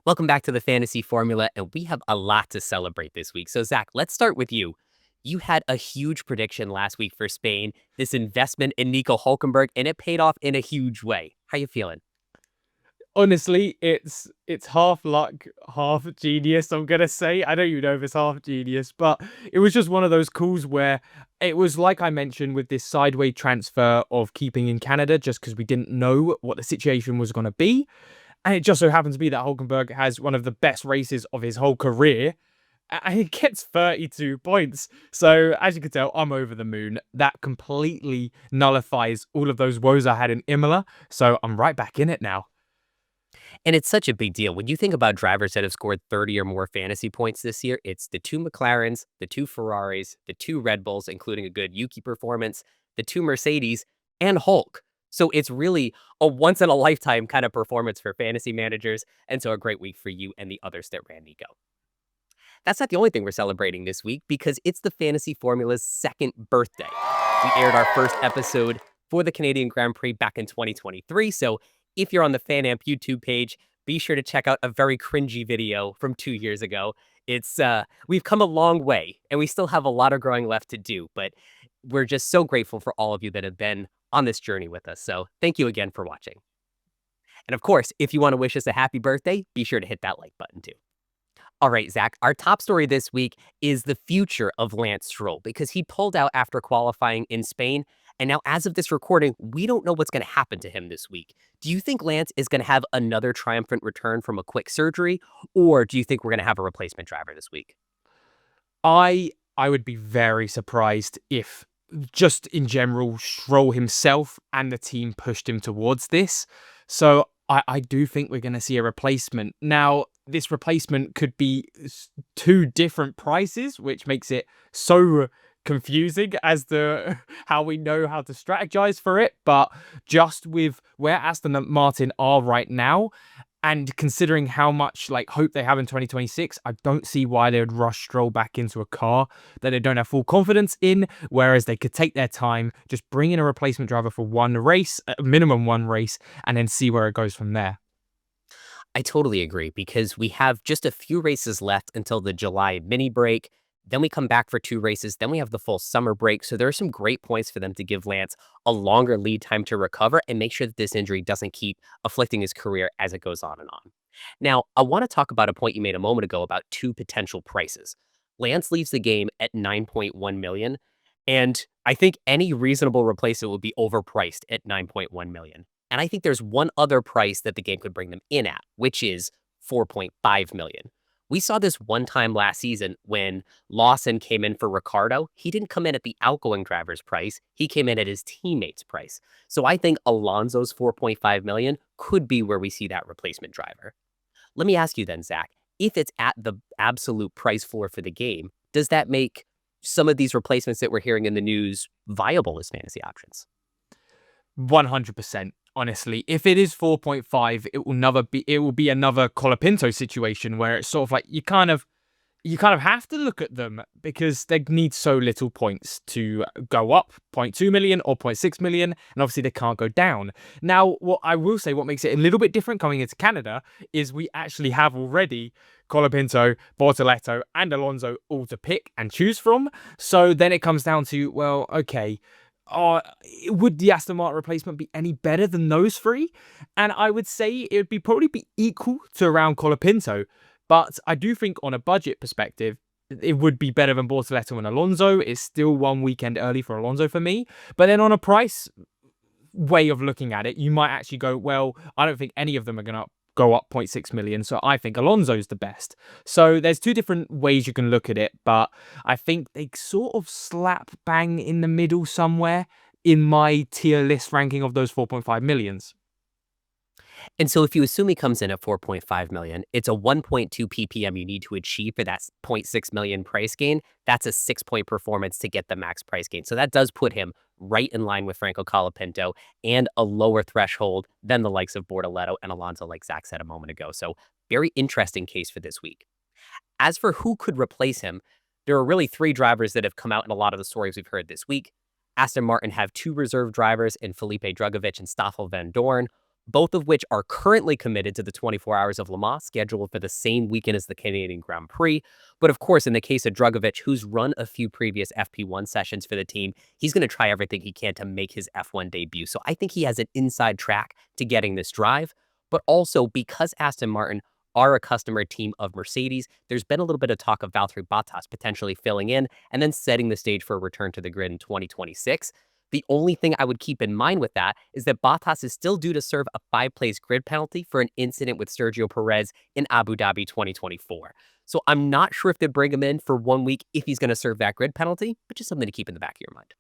Welcome back to the Fantasy Formula, and we have a lot to celebrate this week. So, Zach, let's start with you. You had a huge prediction last week for Spain, this investment in Nico Hulkenberg, and it paid off in a huge way. How you feeling? Honestly, it's half luck, half genius, I'm gonna say. I don't even know if it's half genius, but it was just one of those calls where it was like I mentioned with this sideways transfer of keeping in Canada just because we didn't know what the situation was going to be. And it just so happens to be that Hulkenberg has one of the best races of his whole career. And he gets 32 points. So, as you can tell, I'm over the moon. That completely nullifies all of those woes I had in Imola. So, I'm right back in it now. And it's such a big deal. When you think about drivers that have scored 30 or more fantasy points this year, it's the two McLarens, the two Ferraris, the two Red Bulls, including a good Yuki performance, the two Mercedes, and Hulk. So it's really a once in a lifetime kind of performance for fantasy managers. And so a great week for you and the others that ran Nico. That's not the only thing we're celebrating this week because it's the Fantasy Formula's second birthday. We aired our first episode for the Canadian Grand Prix back in 2023. So if you're on the FanAmp YouTube page, be sure to check out a very cringy video from 2 years ago. It's we've come a long way and we still have a lot of growing left to do, but we're just so grateful for all of you that have been on this journey with us. So thank you again for watching. And of course, if you want to wish us a happy birthday, be sure to hit that like button too. All right, Zach, our top story this week is the future of Lance Stroll because he pulled out after qualifying in Spain. And now, as of this recording, we don't know what's going to happen to him this week. Do you think Lance is going to have another triumphant return from a quick surgery, or do you think we're going to have a replacement driver this week? I would be very surprised if just in general Stroll himself and the team pushed him towards this. So I do think we're going to see a replacement. Now, this replacement could be two different prices, which makes it so confusing as to how we know how to strategize for it. But just with where Aston Martin are right now, and considering how much hope they have in 2026, I don't see why they would rush Stroll back into a car that they don't have full confidence in, whereas they could take their time, just bring in a replacement driver for one race, minimum one race, and then see where it goes from there. I totally agree because we have just a few races left until the July mini break. Then we come back for 2 races. Then we have the full summer break. So there are some great points for them to give Lance a longer lead time to recover and make sure that this injury doesn't keep afflicting his career as it goes on and on. Now, I want to talk about a point you made a moment ago about two potential prices. Lance leaves the game at 9.1 million, and I think any reasonable replacement would be overpriced at 9.1 million. And I think there's one other price that the game could bring them in at, which is 4.5 million. We saw this one time last season when Lawson came in for Ricardo. He didn't come in at the outgoing driver's price. He came in at his teammate's price. So I think Alonso's 4.5 million could be where we see that replacement driver. Let me ask you then, Zach, if it's at the absolute price floor for the game, does that make some of these replacements that we're hearing in the news viable as fantasy options? 100%. Honestly, if it is 4.5, it will be another Colapinto situation where it's sort of like you kind of have to look at them because they need so little points to go up, 0.2 million or 0.6 million, and obviously they can't go down. Now, what I will say, what makes it a little bit different coming into Canada is we actually have already Colapinto, Bortoleto, and Alonso all to pick and choose from. So then it comes down to, well, okay, would the Aston Martin replacement be any better than those three? And I would say it would probably be equal to around Colapinto. But I do think on a budget perspective, it would be better than Bortoleto and Alonso. It's still one weekend early for Alonso for me. But then on a price way of looking at it, you might actually go, well, I don't think any of them are going to go up 0.6 million. So I think Alonso's the best. So there's two different ways you can look at it, but I think they sort of slap bang in the middle somewhere in my tier list ranking of those 4.5 millions. And so if you assume he comes in at 4.5 million, it's a 1.2 ppm you need to achieve for that 0.6 million price gain. That's a 6-point performance to get the max price gain. So that does put him right in line with Franco Colapinto and a lower threshold than the likes of Bortoleto and Alonso, like Zach said a moment ago. So very interesting case for this week. As for who could replace him, there are really 3 drivers that have come out in a lot of the stories we've heard this week. Aston Martin have 2 reserve drivers in Felipe Drugovich and Stoffel Van Dorn. both of which are currently committed to the 24 Hours of Le Mans, scheduled for the same weekend as the Canadian Grand Prix. But of course, in the case of Drugovich, who's run a few previous FP1 sessions for the team, he's going to try everything he can to make his F1 debut. So I think he has an inside track to getting this drive. But also, because Aston Martin are a customer team of Mercedes, there's been a little bit of talk of Valtteri Bottas potentially filling in and then setting the stage for a return to the grid in 2026. The only thing I would keep in mind with that is that Bottas is still due to serve a 5-place grid penalty for an incident with Sergio Perez in Abu Dhabi 2024. So I'm not sure if they bring him in for 1 week if he's going to serve that grid penalty, but just something to keep in the back of your mind.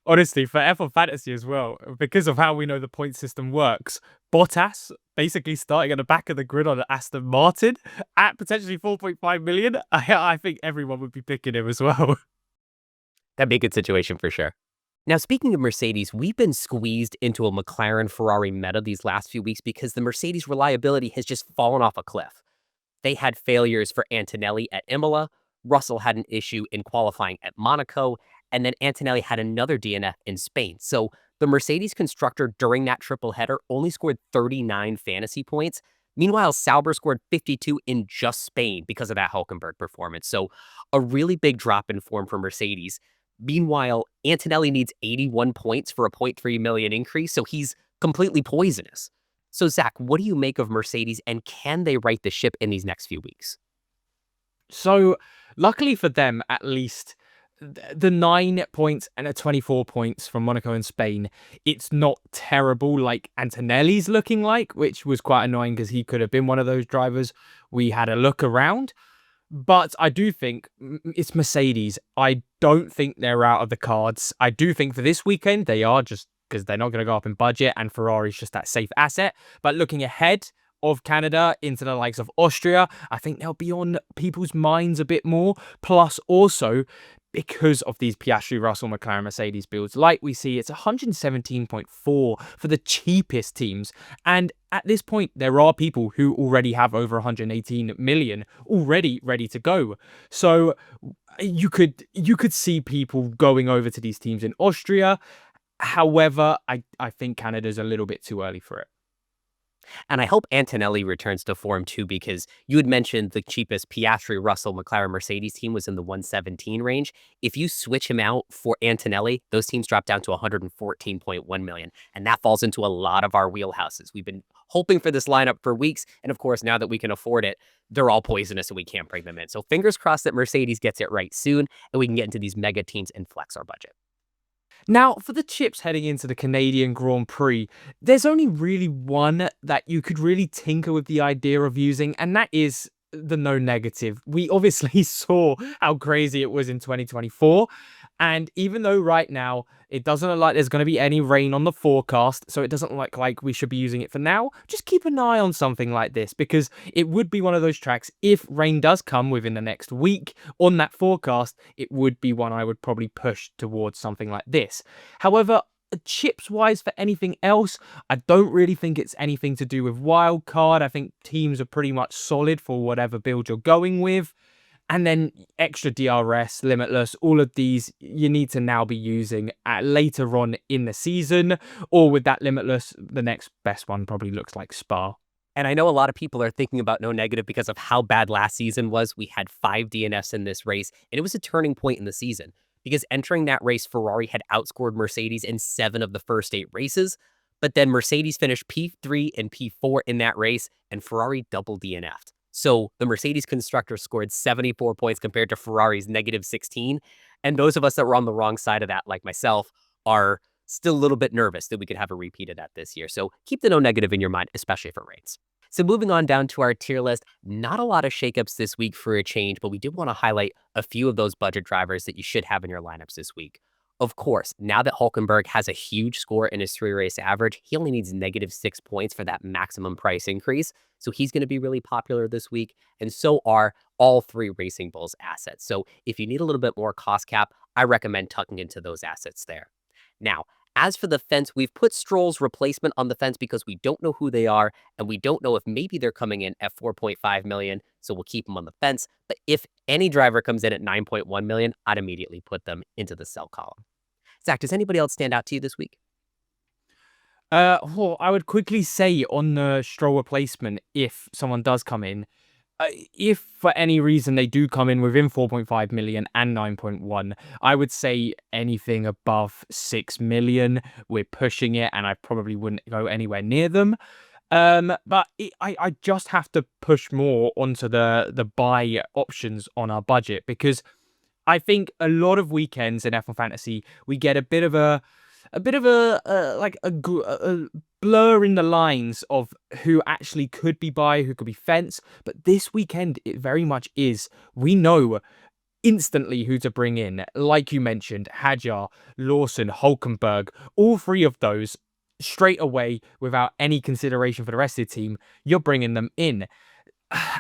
Honestly, for F1 Fantasy as well, because of how we know the point system works, Bottas basically starting at the back of the grid on Aston Martin at potentially 4.5 million. I think everyone would be picking him as well. That'd be a good situation for sure. Now, speaking of Mercedes, we've been squeezed into a McLaren Ferrari meta these last few weeks because the Mercedes reliability has just fallen off a cliff. They had failures for Antonelli at Imola, Russell had an issue in qualifying at Monaco, and then Antonelli had another DNF in Spain. So the Mercedes constructor during that triple header only scored 39 fantasy points. Meanwhile, Sauber scored 52 in just Spain because of that Hulkenberg performance. So a really big drop in form for Mercedes. Meanwhile, Antonelli needs 81 points for a 0.3 million increase, so he's completely poisonous. So, Zach, what do you make of Mercedes, and can they right the ship in these next few weeks? So, luckily for them, at least, the 9 points and a 24 points from Monaco and Spain, it's not terrible like Antonelli's looking like, which was quite annoying because he could have been one of those drivers. We had a look around. But I do think it's Mercedes. I don't think they're out of the cards. I do think for this weekend, they are, just because they're not going to go up in budget and Ferrari's just that safe asset. But looking ahead of Canada into the likes of Austria, I think they'll be on people's minds a bit more. Plus, also, because of these Piastri, Russell, McLaren, Mercedes builds, like we see, it's 117.4 for the cheapest teams. And at this point, there are people who already have over 118 million already ready to go. So you could see people going over to these teams in Austria. However, I think Canada's a little bit too early for it. And I hope Antonelli returns to form too, because you had mentioned the cheapest Piastri, Russell, McLaren, Mercedes team was in the 117 range. If you switch him out for Antonelli, those teams drop down to 114.1 million. And that falls into a lot of our wheelhouses. We've been hoping for this lineup for weeks. And of course, now that we can afford it, they're all poisonous and we can't bring them in. So fingers crossed that Mercedes gets it right soon and we can get into these mega teams and flex our budget. Now, for the chips heading into the Canadian Grand Prix, there's only really one that you could really tinker with the idea of using, and that is the no negative. We obviously saw how crazy it was in 2024. And even though right now it doesn't look like there's going to be any rain on the forecast, so it doesn't look like we should be using it for now, just keep an eye on something like this, because it would be one of those tracks, if rain does come within the next week on that forecast, it would be one I would probably push towards something like this. However, chips wise for anything else, I don't really think it's anything to do with Wildcard. I think teams are pretty much solid for whatever build you're going with. And then extra DRS, Limitless, all of these you need to now be using later on in the season, or with that Limitless, the next best one probably looks like Spa. And I know a lot of people are thinking about no negative because of how bad last season was. We had 5 DNFs in this race, and it was a turning point in the season because entering that race, Ferrari had outscored Mercedes in 7 of the first 8 races. But then Mercedes finished P3 and P4 in that race, and Ferrari double DNF'd. So the Mercedes constructor scored 74 points compared to Ferrari's negative 16. And those of us that were on the wrong side of that, like myself, are still a little bit nervous that we could have a repeat of that this year. So keep the no negative in your mind, especially for rates. So moving on down to our tier list, not a lot of shakeups this week for a change, but we did want to highlight a few of those budget drivers that you should have in your lineups this week. Of course, now that Hulkenberg has a huge score in his 3-race average, he only needs negative 6 points for that maximum price increase. So he's going to be really popular this week. And so are all 3 Racing Bulls assets. So if you need a little bit more cost cap, I recommend tucking into those assets there. Now, as for the fence, we've put Stroll's replacement on the fence because we don't know who they are, and we don't know if maybe they're coming in at 4.5 million, so we'll keep them on the fence. But if any driver comes in at 9.1 million, I'd immediately put them into the sell column. Zach, does anybody else stand out to you this week? Well, I would quickly say on the Stroll replacement, if someone does come in, if for any reason they do come in within 4.5 million and 9.1, I would say anything above 6 million, we're pushing it, and I probably wouldn't go anywhere near them. But I just have to push more onto the buy options on our budget because I think a lot of weekends in F1 Fantasy we get a blur in the lines of who actually could be buy, who could be fence. But this weekend, it very much is. We know instantly who to bring in. Like you mentioned, Hadjar, Lawson, Hulkenberg, all three of those straight away without any consideration for the rest of the team. You're bringing them in.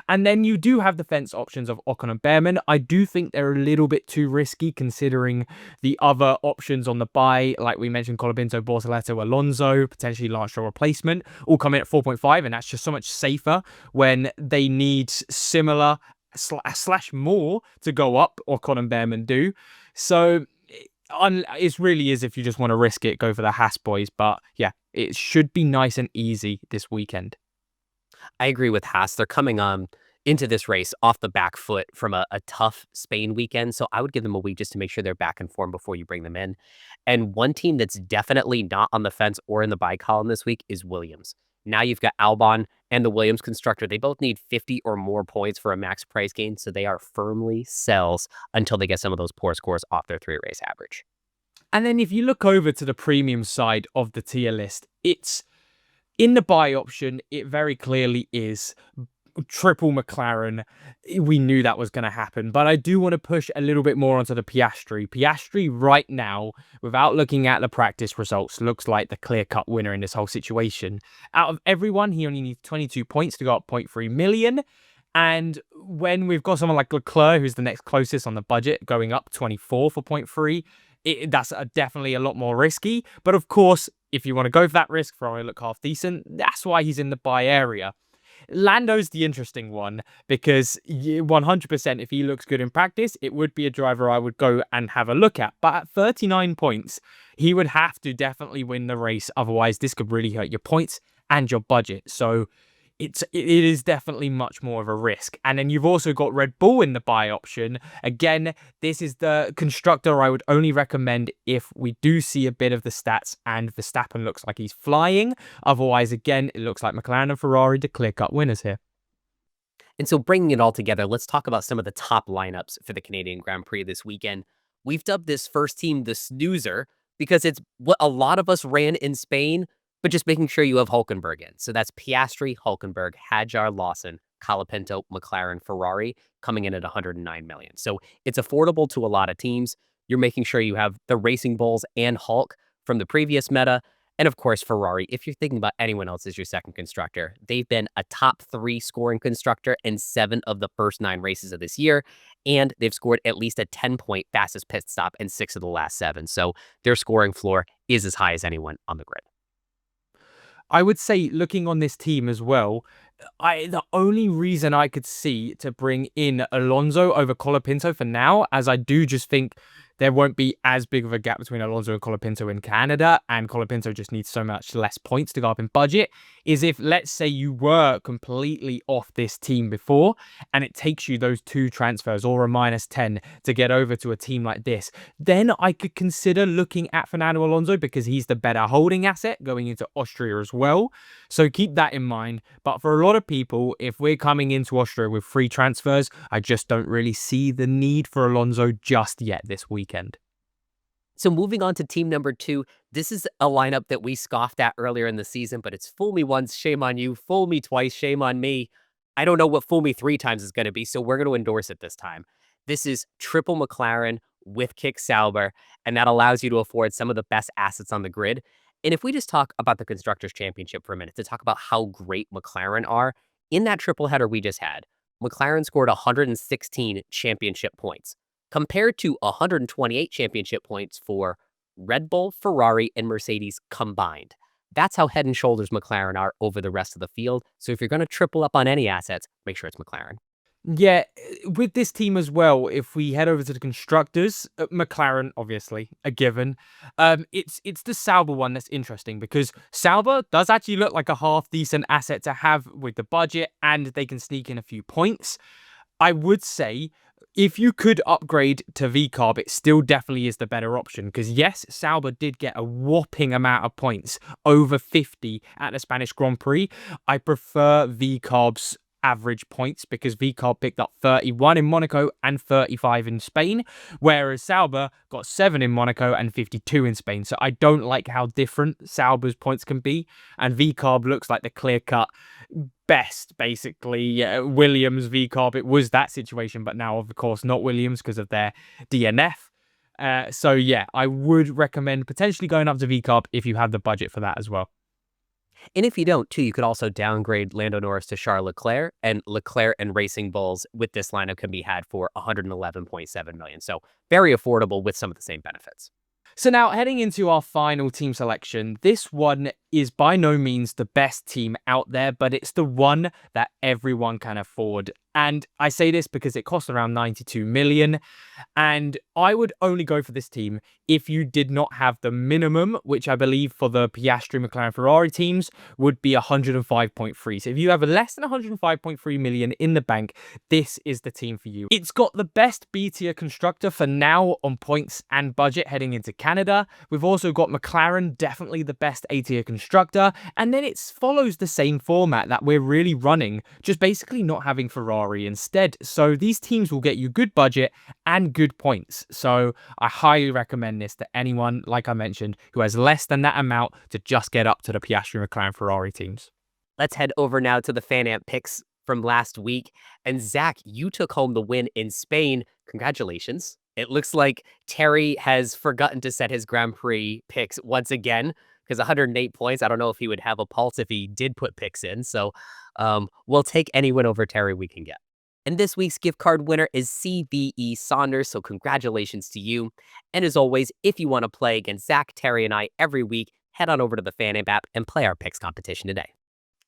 And then you do have the fence options of Ocon and Behrman. I do think they're a little bit too risky considering the other options on the buy, like we mentioned, Colapinto, Bortoleto, Alonso, potentially Lance Stroll replacement, all come in at 4.5, and that's just so much safer when they need similar slash more to go up, Ocon and Behrman do. So it really is, if you just want to risk it, go for the Haas boys. But yeah, it should be nice and easy this weekend. I agree with Haas. They're coming into this race off the back foot from a tough Spain weekend. So I would give them a week just to make sure they're back in form before you bring them in. And one team that's definitely not on the fence or in the buy column this week is Williams. Now you've got Albon and the Williams constructor. They both need 50 or more points for a max price gain. So they are firmly sells until they get some of those poor scores off their 3 race average. And then if you look over to the premium side of the tier list, it's in the buy option, it very clearly is triple McLaren. We knew that was going to happen, but I do want to push a little bit more onto the Piastri. Piastri right now, without looking at the practice results, looks like the clear-cut winner in this whole situation. Out of everyone, he only needs 22 points to go up 0.3 million. And when we've got someone like Leclerc, who's the next closest on the budget, going up 24 for 0.3, that's definitely a lot more risky. But of course, if you want to go for that risk for only look half decent, that's why he's in the buy area. Lando's the interesting one because 100% if he looks good in practice, it would be a driver I would go and have a look at. But at 39 points, he would have to definitely win the race. Otherwise, this could really hurt your points and your budget. So it is definitely much more of a risk. And then you've also got Red Bull in the buy option. Again, this is the constructor I would only recommend if we do see a bit of the stats and Verstappen looks like he's flying. Otherwise, again, it looks like McLaren and Ferrari to clear-cut winners here. And so bringing it all together, let's talk about some of the top lineups for the Canadian Grand Prix this weekend. We've dubbed this first team the snoozer because it's what a lot of us ran in Spain, but just making sure you have Hulkenberg in. So that's Piastri, Hulkenberg, Hadjar, Lawson, Colapinto, McLaren, Ferrari coming in at 109 million. So it's affordable to a lot of teams. You're making sure you have the Racing Bulls and Hulk from the previous meta. And of course, Ferrari, if you're thinking about anyone else as your second constructor, they've been a top 3 scoring constructor in 7 of the first 9 races of this year. And they've scored at least a 10-point fastest pit stop in 6 of the last 7. So their scoring floor is as high as anyone on the grid. I would say looking on this team as well, the only reason I could see to bring in Alonso over Colapinto for now, as I do just think there won't be as big of a gap between Alonso and Colapinto in Canada, and Colapinto just needs so much less points to go up in budget, is if, let's say, you were completely off this team before, and it takes you those 2 transfers or a -10 to get over to a team like this, then I could consider looking at Fernando Alonso because he's the better holding asset going into Austria as well. So keep that in mind. But for a lot of people, if we're coming into Austria with 3 transfers, I just don't really see the need for Alonso just yet this weekend. So moving on to team number 2, this is a lineup that we scoffed at earlier in the season, but it's fool me once, shame on you, fool me twice, shame on me. I don't know what fool me 3 times is going to be, so we're going to endorse it this time. This is triple McLaren with Kick Sauber, and that allows you to afford some of the best assets on the grid. And if we just talk about the Constructors' Championship for a minute to talk about how great McLaren are, in that triple header we just had, McLaren scored 116 championship points, compared to 128 championship points for Red Bull, Ferrari, and Mercedes combined. That's how head and shoulders McLaren are over the rest of the field. So if you're going to triple up on any assets, make sure it's McLaren. Yeah, with this team as well, if we head over to the constructors, McLaren obviously a given. It's the Sauber one that's interesting because Sauber does actually look like a half decent asset to have with the budget, and they can sneak in a few points. I would say if you could upgrade to VCarb, it still definitely is the better option because yes, Sauber did get a whopping amount of points, over 50 at the Spanish Grand Prix. I prefer VCarb's average points because VCarb picked up 31 in Monaco and 35 in Spain, whereas Sauber got 7 in Monaco and 52 in Spain. So I don't like how different Sauber's points can be, and VCarb looks like the clear-cut best, basically. Williams, VCarb, it was that situation, but now, of course, not Williams because of their DNF. So yeah, I would recommend potentially going up to VCarb if you have the budget for that as well. And if you don't, too, you could also downgrade Lando Norris to Charles Leclerc, and Leclerc and Racing Bulls with this lineup can be had for 111.7 million. So very affordable with some of the same benefits. So now heading into our final team selection, this one is by no means the best team out there, but it's the one that everyone can afford. And I say this because it costs around 92 million. And I would only go for this team if you did not have the minimum, which I believe for the Piastri, McLaren, Ferrari teams would be 105.3. So if you have less than 105.3 million in the bank, this is the team for you. It's got the best B tier constructor for now on points and budget heading into Canada. We've also got McLaren, definitely the best A tier constructor. And then it follows the same format that we're really running, just basically not having Ferrari instead. So these teams will get you good budget and good points. So I highly recommend this to anyone, like I mentioned, who has less than that amount to just get up to the Piastri, McLaren, Ferrari teams. Let's head over now to the Fan Amp picks from last week. And Zach, you took home the win in Spain. Congratulations. It looks like Terry has forgotten to set his Grand Prix picks once again, because 108 points, I don't know if he would have a pulse if he did put picks in. So we'll take any win over Terry we can get. And this week's gift card winner is CBE Saunders, so congratulations to you. And as always, if you want to play against Zach, Terry, and I every week, head on over to the Fan app and play our picks competition today.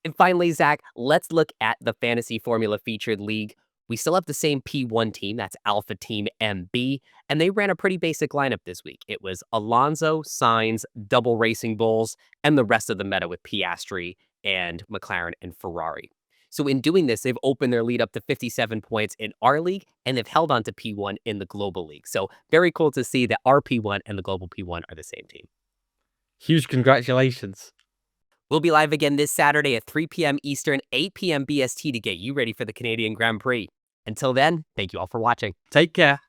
And finally, Zach, let's look at the Fantasy Formula Featured League. We still have the same P1 team, that's Alpha Team MB, and they ran a pretty basic lineup this week. It was Alonso, Sainz, double Racing Bulls, and the rest of the meta with Piastri and McLaren and Ferrari. So in doing this, they've opened their lead up to 57 points in our league, and they've held on to P1 in the global league. So very cool to see that our P1 and the global P1 are the same team. Huge congratulations. We'll be live again this Saturday at 3 p.m. Eastern, 8 p.m. BST to get you ready for the Canadian Grand Prix. Until then, thank you all for watching. Take care.